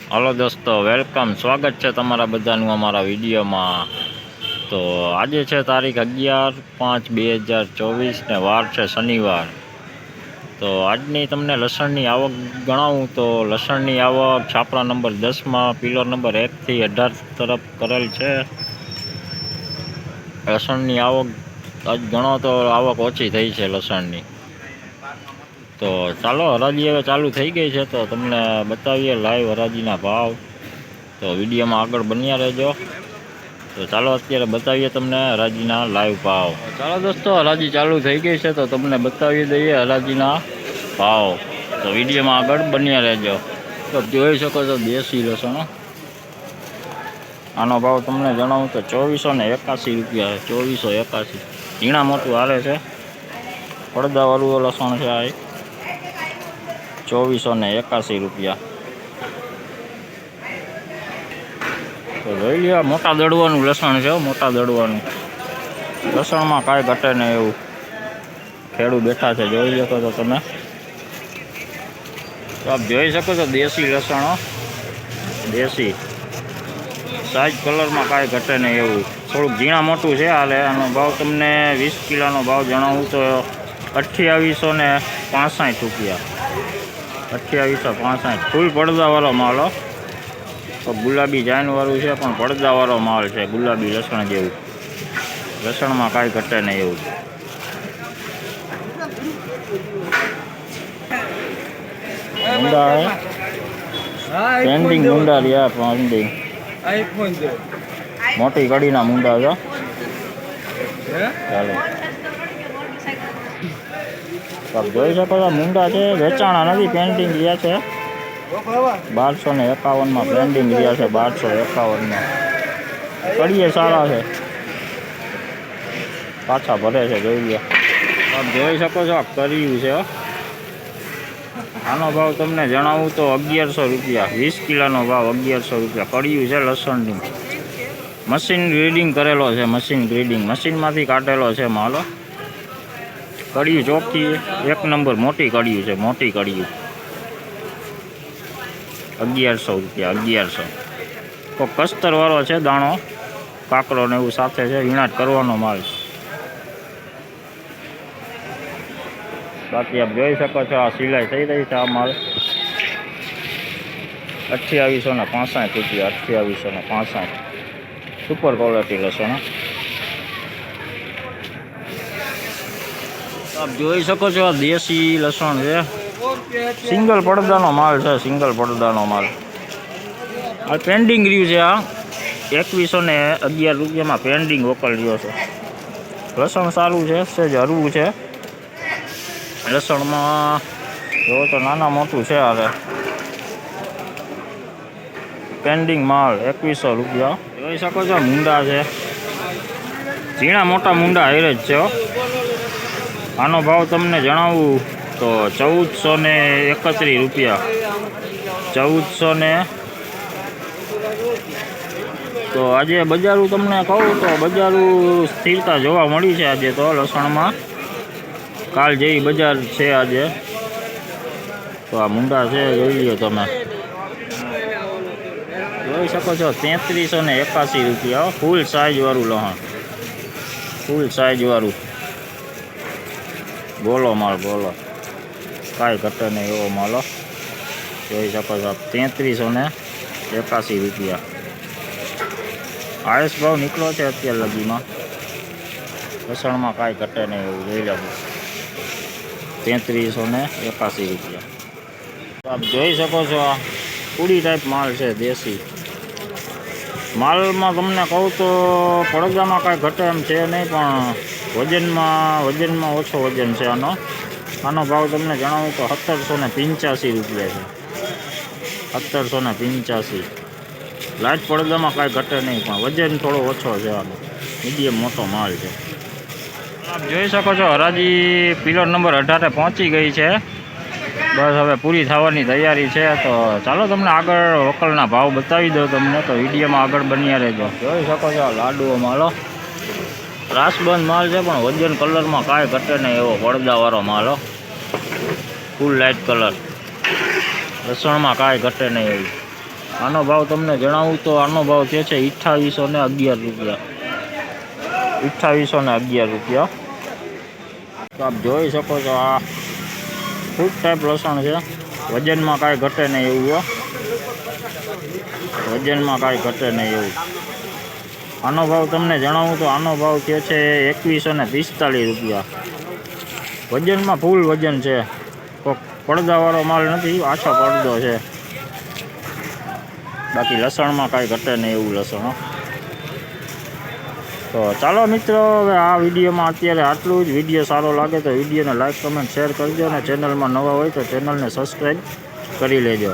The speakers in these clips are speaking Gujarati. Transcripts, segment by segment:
હલો દોસ્તો, વેલકમ, સ્વાગત છે તમારા બધાનું અમારા વિડીયોમાં। તો આજે છે તારીખ 11/5/2024 ને વાર છે શનિવાર। તો આજની તમને લસણની આવક ગણાવું તો લસણની આવક છાપરા નંબર 10માં પિલર નંબર 1 થી 18 તરફ કરેલ છે। લસણની આવક આજ ગણો તો આવક ઓછી થઈ છે લસણની। તો ચાલો, હરાજી હવે ચાલુ થઈ ગઈ છે તો તમને બતાવીએ લાઈવ હરાજીના ભાવ। તો વિડીયોમાં આગળ બન્યા રહેજો। તો ચાલો અત્યારે બતાવીએ તમને હરાજીના લાઈવ ભાવ। ચાલો દોસ્તો, હરાજી ચાલુ થઈ ગઈ છે તો તમને બતાવી દઈએ હરાજીના ભાવ। તો વિડીયોમાં આગળ બન્યા રહેજો। તો જોઈ શકો છો દેશી લસણ, આનો ભાવ તમને જણાવું તો 2481 રૂપિયા છે। 2481 ઝીણા મોટું હાલે છે, પડદાવાળું લસણ છે આ 2481 રૂપિયા। તો જોઈ લ્યો, મોટા દડવાનું લસણ છે, મોટા દડવાનું લસણમાં કાંઈ ઘટે નહીં એવું ખેડૂત બેઠા છે, જોઈ શકો તો તમે। તો આપ જોઈ શકો છો દેશી લસણો, દેશી સાઈઝ કલરમાં કાંઈ ઘટે નહીં એવું, થોડુંક ઝીણા મોટું છે હાલે। આનો ભાવ તમને 20 કિલોનો ભાવ જણાવું તો 2865 રૂપિયા। 2865 ફૂલ પડદાવાળો માલ, તો ગુલાબી જાનવાળું છે પણ પડદાવાળો માલ છે, ગુલાબી લસણ જેવું, લસણમાં કાંઈ ઘટે નહીં એવું। મુંડા પેન્ડિંગ મુંડા રહ્યા, પેન્ડિંગ મોટી કડીના મુંડા છે। ચાલો, જોઈ શકો છો મુંડા છે, વેચાણા નથી, પેન્ટિંગ રહ્યા છે। 1251માં પેન્ડિંગ રહ્યા છે, 1251માં કડીએ સારા છે, પાછા ભરે છે, જોઈ લો। આપ જોઈ શકો છો કર્યું છે, આનો ભાવ તમને જણાવું તો 1100 રૂપિયા। 20 કિલોનો ભાવ 1100 રૂપિયા કર્યું છે લસણની। મશીન ગ્રેડિંગ કરેલો છે, મશીન ગ્રેડિંગ, મશીનમાંથી કાઢેલો છે માલ। કડિયું ચોખ્ખી એક નંબર મોટી કડિયું છે, મોટી કડિયું 1100 રૂપિયા। 1100 તો કસ્તરવાળો છે, દાણો કાકરો ને એવું સાથે છે, વીણાટ કરવાનો માલ। બાકી આપ જોઈ શકો છો આ સિલાઈ થઈ રહી છે, આ માલ 2865 રૂપિયા। 2865 સુપર ક્વોલિટી લસણ। આપ જોઈ શકો છો આ દેશી લસણ છે, સિંગલ પડદાનો માલ છે, સિંગલ પડદાનો માલ। આ પેન્ડિંગ રહ્યું છે, આ 2111 રૂપિયામાં પેન્ડિંગ વકલ રહ્યો છે। લસણ સારું છે, સહેજ હરવું છે લસણમાં, જો તો નાના મોટું છે હારે, પેન્ડિંગ માલ 2100 રૂપિયા। જોઈ શકો છો મુંડા છે, ઝીણા મોટા મુંડા હારે જ છે। આનો ભાવ તમને જણાવું તો 1431 રૂપિયા। 1400 ને તો આજે બજારું તમને કહું તો બજારું સ્થિરતા જોવા મળી છે આજે તો લસણમાં, કાલ જેવી બજાર છે આજે। તો આ મુંડા છે, જોઈ લો તમે, જોઈ શકો છો 3381 રૂપિયા। ફૂલ સાઈઝવાળું લસણ, ફૂલ સાઈઝવાળું, બોલો માલ, બોલો, કાંઈ ઘટે નહીં એવો માલ। જોઈ શકો છો 3381 રૂપિયા। આયસ ભાવ નીકળ્યો છે અત્યાર લગીમાં, લસણમાં કાંઈ ઘટે નહીં એવું, જોઈ લો 3381 રૂપિયા। આપ જોઈ શકો છો આ પૂડી ટાઈપ માલ છે, દેશી માલમાં તમને કહું તો પડદામાં કાંઈ ઘટે એમ છે નહીં, પણ વજનમાં ઓછો વજન છે આનો। આનો ભાવ તમને જણાવું તો 1785 રૂપિયા છે। 1785 લાઇટ પડદામાં કાંઈ ઘટે નહીં, પણ વજન થોડો ઓછો છે આનો, મીડિયમ મોટો માલ છે। આપ જોઈ શકો છો હરાજી પિલર નંબર 18 પહોંચી ગઈ છે, બસ હવે પૂરી થવાની તૈયારી છે। તો ચાલો તમને આગળ વકલના ભાવ બતાવી દો તમને, તો વિડીયોમાં આગળ બન્યા રહેજો। જોઈ શકો છો લાડુઓ માલો, રાસબંધ માલ છે, પણ વજન કલરમાં કાંઈ ઘટે નહીં એવો પડદાવાળો માલ, ફૂલ લાઇટ કલર, લસણમાં કાંઈ ઘટે નહીં એવી। આનો ભાવ તમને જણાવું તો આનો ભાવ થયો છે 2811 રૂપિયા, 2811 રૂપિયા. તો આપ જોઈ શકો છો આ ફૂટ ટાઈપ લસણ છે. વજનમાં કાંઈ ઘટે નહીં એવું, વજનમાં કાંઈ ઘટે નહીં એવું. આનો ભાવ તમને જણાવું તો આનો ભાવ થયો છે 2145 રૂપિયા. વજનમાં ફૂલ વજન છે, કોઈ પડદાવાળો માલ નથી, આછો પડદો છે. બાકી લસણમાં કાંઈ ઘટે નહીં એવું લસણ. તો ચાલો મિત્રો, હવે આ વિડીયોમાં અત્યારે આટલું જ. વિડીયો સારો લાગે તો વિડીયોને લાઈક કમેન્ટ શેર કરજો, અને ચેનલમાં નવા હોય તો ચેનલને સબસ્ક્રાઈબ કરી લેજો.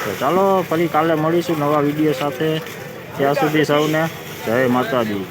તો ચાલો ફરી કાલે મળીશું નવા વિડીયો સાથે. ત્યાં સુધી સૌને જય માતાજી.